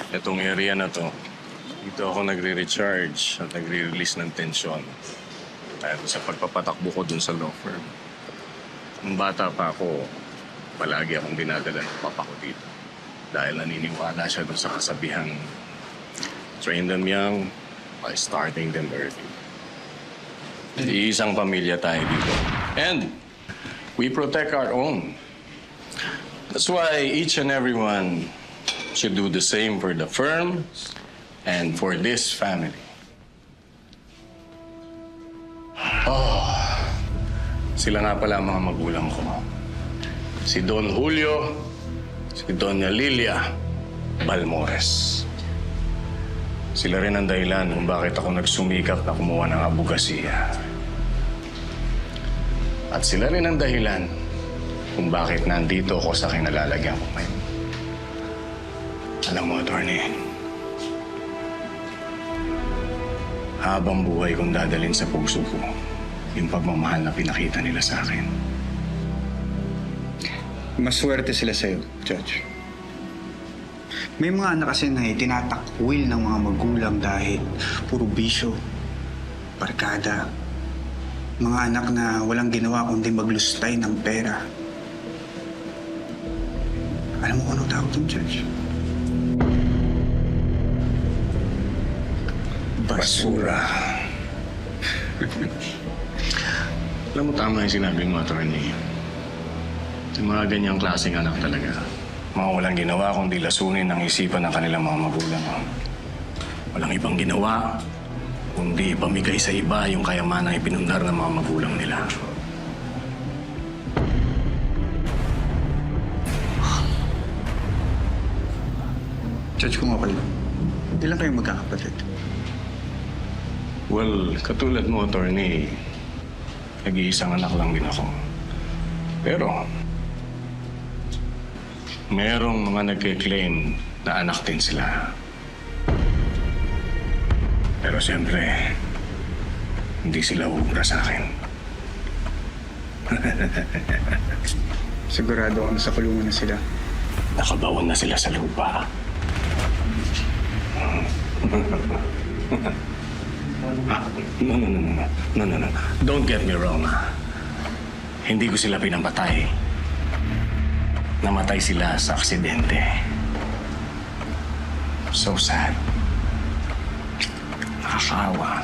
Itong area na to, dito ako nagre-recharge at nagre-release ng tensyon. Dahil sa pagpapatakbo ko dun sa law firm. Nung bata pa ako, palagi akong dinadala ng papa ko dito. Dahil naniniwala siya dun sa kasabihang train them young by starting them early. Iisang pamilya tayo dito. And we protect our own. That's why each and everyone should do the same for the firm and for this family. Oh, sila nga pala ang mga magulang ko. Si Don Julio, si Doña Lilia Balmores. Sila rin ang dahilan kung bakit ako nagsumikap na kumuha ng abogasiya. At sila rin ang dahilan kung bakit nandito ako sa kinalalagyan ko ngayon. Alam mo, attorney, habang buhay kong dadalhin sa puso ko yung pagmamahal na pinakita nila sa akin. Maswerte sila sa'yo, Judge. May mga anak kasi na itinatakwil ng mga magulang dahil puro bisyo, barkada. Mga anak na walang ginawa kundi maglustay ng pera. Alam mo kung ano tawag doon, Judge? Basura. Alam mo, tama yung sinabi mo, attorney. Yung mga ganyang klaseng anak talaga. Mga walang ginawa kundi lasunin ang isipan ng kanilang mga magulang. Walang ibang ginawa kundi ipamigay sa iba yung kayamanang ipinundar ng mga magulang nila. Judge, kung ako lang. Ilan kayong magkakapatid? Well, katulad mo, attorney, nag-iisang anak lang din ako. Pero, merong mga nagkiklaim na anak din sila. Pero siyempre, hindi sila ubra sa akin. Sigurado ako na sa kulungan na sila. Nakabawan na sila sa lupa. No. Don't get me wrong. Hindi ko sila pinamatay. Namatay sila sa aksidente. So sad. Nakakaawa.